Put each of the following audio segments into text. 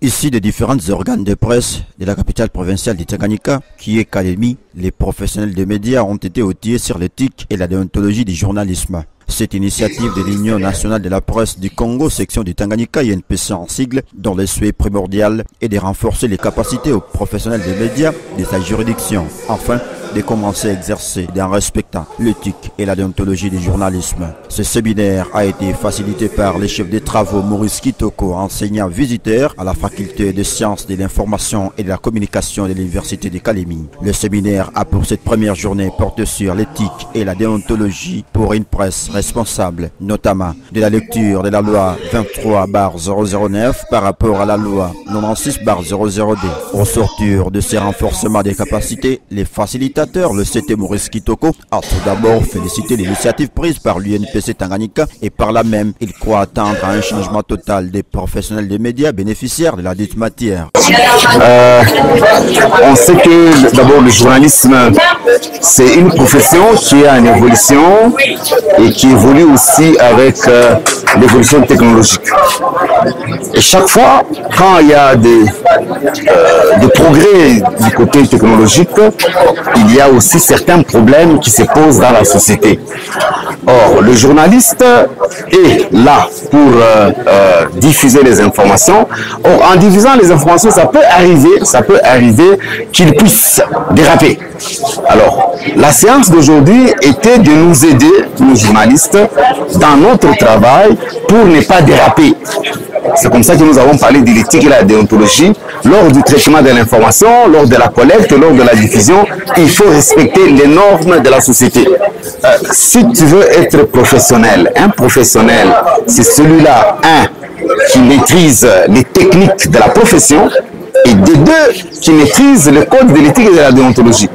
Ici, des différents organes de presse de la capitale provinciale du Tanganyika, qui est Kalemi, les professionnels des médias ont été outillés sur l'éthique et la déontologie du journalisme. Cette initiative de l'Union nationale de la presse du Congo, section du Tanganyika, INPC en sigle, dont le souhait primordial est de renforcer les capacités aux professionnels des médias de sa juridiction, afin de commencer à exercer en respectant l'éthique et la déontologie du journalisme. Ce séminaire a été facilité par le chef des travaux Maurice Kitoko, enseignant visiteur à la faculté des sciences de l'information et de la communication de l'université de Kalemi. Le séminaire a pour cette première journée porté sur l'éthique et la déontologie pour une presse responsable, notamment de la lecture de la loi 23/009 par rapport à la loi 96/00D. Au sortir de ces renforcements des capacités, les facilitateurs, le CT Maurice Kitoko, a tout d'abord félicité l'initiative prise par l'UNPC Tanganyika et par là même, il croit attendre à un changement total des professionnels des médias bénéficiaires de la dite matière. On sait que d'abord le journalisme, c'est une profession qui est en évolution et qui évolue aussi avec l'évolution technologique. Et chaque fois, quand il y a des progrès du côté technologique, il y a aussi certains problèmes qui se posent dans la société. Or, le journaliste est là pour diffuser les informations. Or, en diffusant les informations, ça peut arriver qu'il puisse déraper. Alors, la séance d'aujourd'hui était de nous aider, nous journalistes, dans notre travail pour ne pas déraper. C'est comme ça que nous avons parlé de l'éthique et de la déontologie. Lors du traitement de l'information, lors de la collecte, lors de la diffusion, il faut respecter les normes de la société. Si tu veux être professionnel, un professionnel, c'est celui-là, qui maîtrise les techniques de la profession, et des deux qui maîtrisent le code de l'éthique et de la déontologie.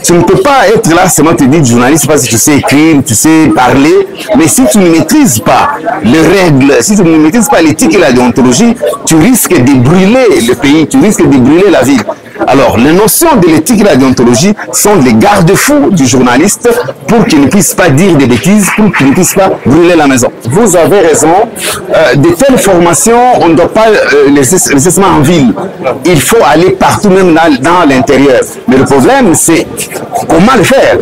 Tu ne peux pas être là seulement te dire journaliste parce que tu sais écrire, tu sais parler, mais si tu ne maîtrises pas les règles, si tu ne maîtrises pas l'éthique et la déontologie, tu risques de brûler le pays, tu risques de brûler la ville. Alors, les notions de l'éthique et de la déontologie sont les garde-fous du journaliste pour qu'il ne puisse pas dire des bêtises, pour qu'il ne puisse pas brûler la maison. Vous avez raison, de telles formations, on ne doit pas les laisser seulement en ville. Il faut aller partout, même dans l'intérieur. Mais le problème, c'est comment le faire?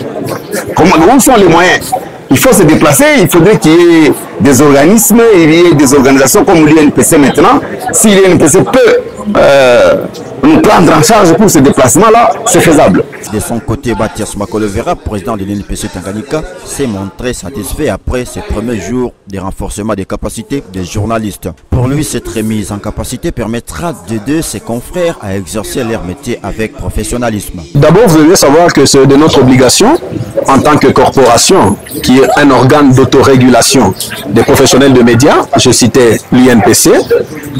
Où sont les moyens? Il faut se déplacer, il faudrait qu'il y ait des organismes, il y ait des organisations comme l'UNPC maintenant. Si l'UNPC peut nous prendre en charge pour ces déplacements-là, c'est faisable. De son côté, Mathias Makolevera, président de l'UNPC Tanganyika, s'est montré satisfait après ces premiers jours de renforcement des capacités des journalistes. Pour lui, cette remise en capacité permettra d'aider ses confrères à exercer leur métier avec professionnalisme. D'abord, vous devez savoir que c'est de notre obligation, en tant que corporation, qui est un organe d'autorégulation des professionnels de médias, je citais l'INPC,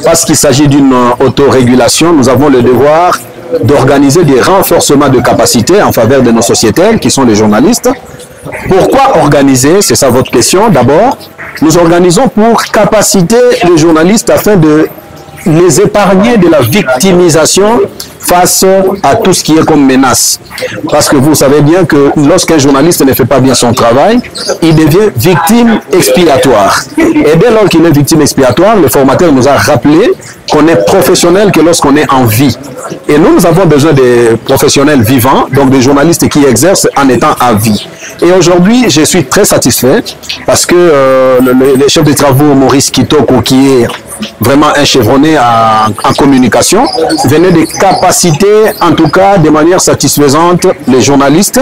parce qu'il s'agit d'une autorégulation, nous avons le devoir d'organiser des renforcements de capacités en faveur de nos sociétaires, qui sont les journalistes. Pourquoi organiser? C'est ça votre question. D'abord, nous organisons pour capaciter les journalistes afin de les épargner de la victimisation face à tout ce qui est comme menace. Parce que vous savez bien que lorsqu'un journaliste ne fait pas bien son travail, il devient victime expiatoire. Et dès lors qu'il est victime expiatoire, le formateur nous a rappelé qu'on est professionnel que lorsqu'on est en vie. Et nous avons besoin des professionnels vivants, donc des journalistes qui exercent en étant à vie. Et aujourd'hui, je suis très satisfait parce que le chef de travaux Maurice Kitoko, qui est vraiment un chevronné en communication, venait de capaciter, en tout cas de manière satisfaisante, les journalistes.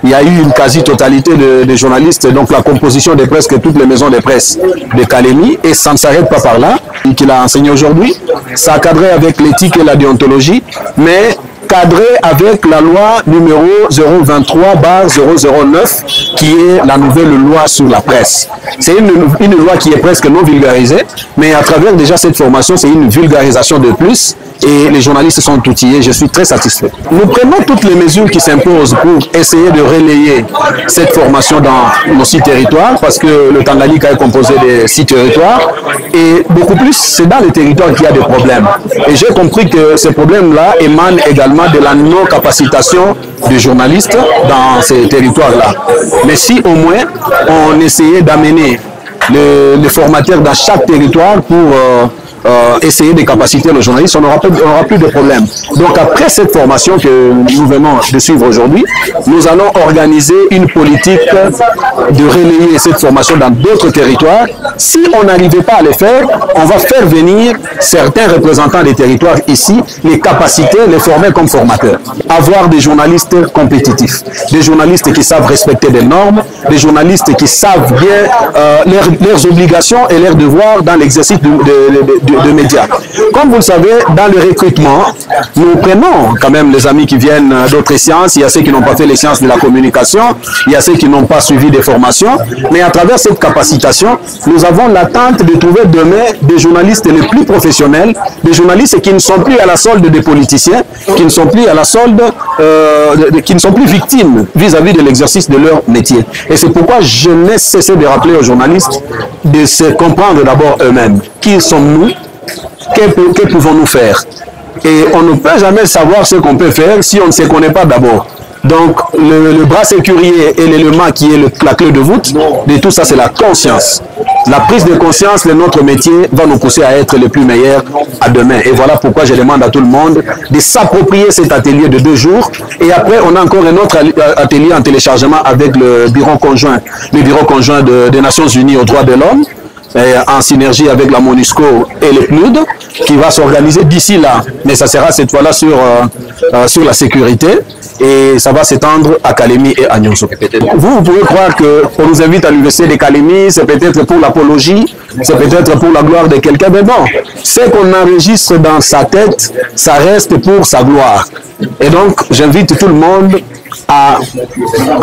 Il y a eu une quasi-totalité de journalistes, donc la composition de presque toutes les maisons de presse de Kalemi, et ça ne s'arrête pas par là, qu'il a enseigné aujourd'hui. Ça a cadré avec l'éthique et la déontologie, mais cadré avec la loi numéro 023/009 qui est la nouvelle loi sur la presse. C'est une loi qui est presque non vulgarisée, mais à travers déjà cette formation, c'est une vulgarisation de plus et les journalistes sont outillés. Je suis très satisfait. Nous prenons toutes les mesures qui s'imposent pour essayer de relayer cette formation dans nos 6 territoires parce que le Tanganyika est composé de 6 territoires et beaucoup plus, c'est dans les territoires qu'il y a des problèmes. Et j'ai compris que ces problèmes-là émanent également de la non-capacitation des journalistes dans ces territoires-là. Mais si au moins on essayait d'amener les formateurs dans chaque territoire pour essayer de capaciter le journaliste, on n'aura plus de problème. Donc après cette formation que nous venons de suivre aujourd'hui, nous allons organiser une politique de relayer cette formation dans d'autres territoires. Si on n'arrivait pas à le faire, on va faire venir certains représentants des territoires ici, les capaciter, les former comme formateurs. Avoir des journalistes compétitifs, des journalistes qui savent respecter des normes, des journalistes qui savent bien leurs obligations et leurs devoirs dans l'exercice de médias. Comme vous le savez, dans le recrutement, nous prenons quand même les amis qui viennent d'autres sciences. Il y a ceux qui n'ont pas fait les sciences de la communication, il y a ceux qui n'ont pas suivi des formations. Mais à travers cette capacitation, nous avons l'attente de trouver demain des journalistes les plus professionnels, des journalistes qui ne sont plus à la solde des politiciens, qui ne sont plus à la solde, qui ne sont plus victimes vis-à-vis de l'exercice de leur métier. Et c'est pourquoi je n'ai cessé de rappeler aux journalistes de se comprendre d'abord eux-mêmes. Qui sommes-nous? Que pouvons-nous faire? Et on ne peut jamais savoir ce qu'on peut faire si on ne se connaît pas d'abord. Donc, le bras sécurier et l'élément qui est la clé de voûte de tout ça, c'est la conscience. La prise de conscience de notre métier va nous pousser à être les plus meilleurs à demain. Et voilà pourquoi je demande à tout le monde de s'approprier cet atelier de 2 jours. Et après, on a encore un autre atelier en téléchargement avec le bureau conjoint des Nations Unies aux droits de l'homme, en synergie avec la MONUSCO et le PNUD, qui va s'organiser d'ici là. Mais ça sera cette fois-là sur la sécurité. Et ça va s'étendre à Kalemi et à Nyonso. Vous pouvez croire qu'on nous invite à l'université de Kalemi, c'est peut-être pour l'apologie, c'est peut-être pour la gloire de quelqu'un, mais non. Ce qu'on enregistre dans sa tête, ça reste pour sa gloire. Et donc, j'invite tout le monde à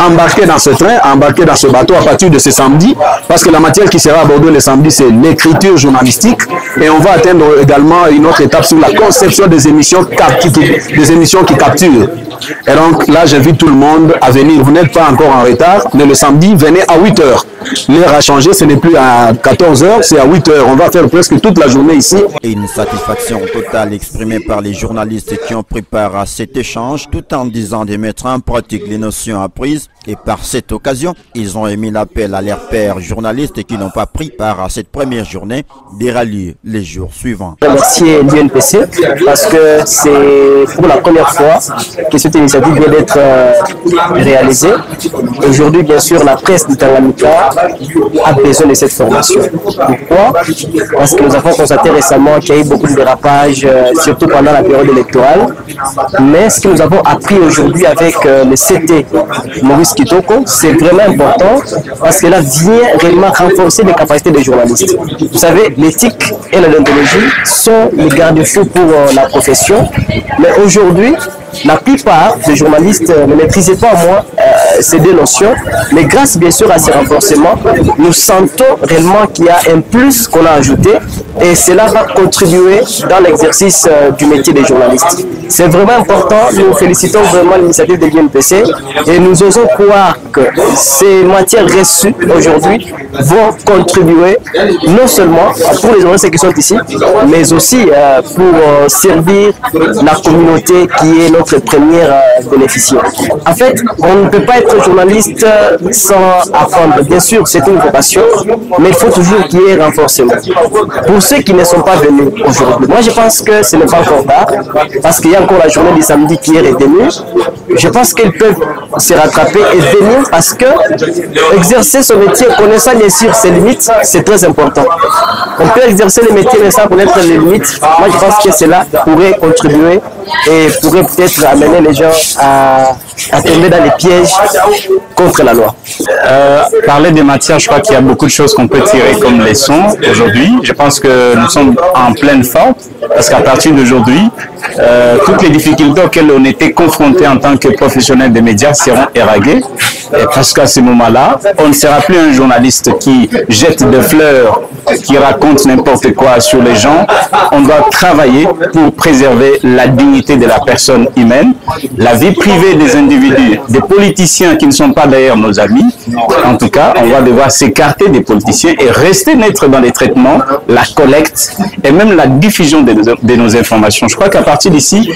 embarquer dans ce train, à embarquer dans ce bateau à partir de ce samedi, parce que la matière qui sera abordée le samedi, c'est l'écriture journalistique, et on va atteindre également une autre étape sur la conception des émissions qui capturent. Et donc là, j'invite tout le monde à venir. Vous n'êtes pas encore en retard, mais le samedi, venez à 8 h. L'heure a changé, ce n'est plus à 14 h, c'est à 8 h. On va faire presque toute la journée ici. Et une satisfaction totale exprimée par les journalistes qui ont pris part à cet échange, tout en disant de mettre en pratique les notions apprises. Et par cette occasion, ils ont émis l'appel à leurs pairs journalistes qui n'ont pas pris part à cette première journée de rallier les jours suivants. Remercier l'UNPC parce que c'est pour la première fois que cette initiative vient d'être réalisée. Aujourd'hui, bien sûr, la presse du Tanganyika a besoin de cette formation. Pourquoi? Parce que nous avons constaté récemment qu'il y a eu beaucoup de dérapages, surtout pendant la période électorale. Mais ce que nous avons appris aujourd'hui avec le CT Maurice Kitoko, c'est vraiment important parce que là vient réellement renforcer les capacités des journalistes. Vous savez, l'éthique et la déontologie sont les garde-fous pour la profession, mais aujourd'hui, la plupart des journalistes ne maîtrisaient pas moins ces 2 notions, mais grâce bien sûr à ces renforcements, nous sentons réellement qu'il y a un plus qu'on a ajouté et cela va contribuer dans l'exercice du métier des journalistes. C'est vraiment important, nous félicitons vraiment l'initiative de l'UNPC et nous osons croire que ces matières reçues aujourd'hui vont contribuer non seulement pour les journalistes qui sont ici, mais aussi pour servir la communauté qui est notre première bénéficiaire. En fait, on ne peut pas être journaliste sans apprendre. Bien sûr, c'est une vocation, mais il faut toujours qu'il y ait renforcement. Pour ceux qui ne sont pas venus aujourd'hui, moi je pense que ce n'est pas encore tard, parce qu'il y a encore la journée du samedi qui est retenue. Je pense qu'ils peuvent se rattraper et venir parce que exercer ce métier, connaissant bien sûr ses limites, c'est très important. On peut exercer le métier mais sans connaître les limites. Moi je pense que cela pourrait contribuer et pourrait peut-être amener les gens à tomber dans les pièges contre la loi. Parler des matières, je crois qu'il y a beaucoup de choses qu'on peut tirer comme leçon aujourd'hui. Je pense que nous sommes en pleine forme parce qu'à partir d'aujourd'hui, toutes les difficultés auxquelles on était confrontés en tant que professionnels des médias seront éraguées. Et parce qu'à ce moment-là, on ne sera plus un journaliste qui jette des fleurs, qui raconte n'importe quoi sur les gens. On doit travailler pour préserver la dignité de la personne humaine, la vie privée des individus, des politiciens qui ne sont pas d'ailleurs nos amis. En tout cas, on va devoir s'écarter des politiciens et rester neutre dans les traitements, la collecte et même la diffusion de nos informations. Je crois qu'à partir d'ici,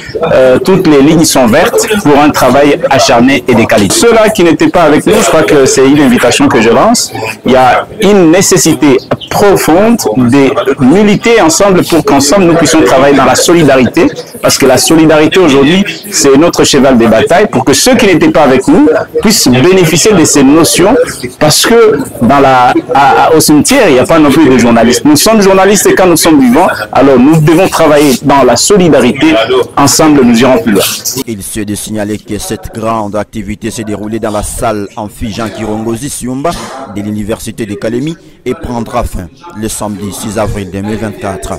toutes les lignes sont vertes pour un travail acharné et de qualité. Ceux-là qui n'étaient pas avec nous, je crois que c'est une invitation que je lance. Il y a une nécessité profonde de militer ensemble pour qu'ensemble nous puissions travailler dans la solidarité, parce que la solidarité aujourd'hui, c'est notre cheval de bataille pour que ceux qui n'étaient pas avec nous puissent bénéficier de ces notions, parce que au cimetière, il n'y a pas non plus de journalistes. Nous sommes journalistes et quand nous sommes vivants, alors nous devons travailler dans la solidarité. Ensemble, nous irons plus loin. Il se de signaler que cette grande activité s'est déroulée dans la salle amphi Jean Kirongozi Siumba de l'Université de Kalemi et prendra fin le samedi 6 avril 2024.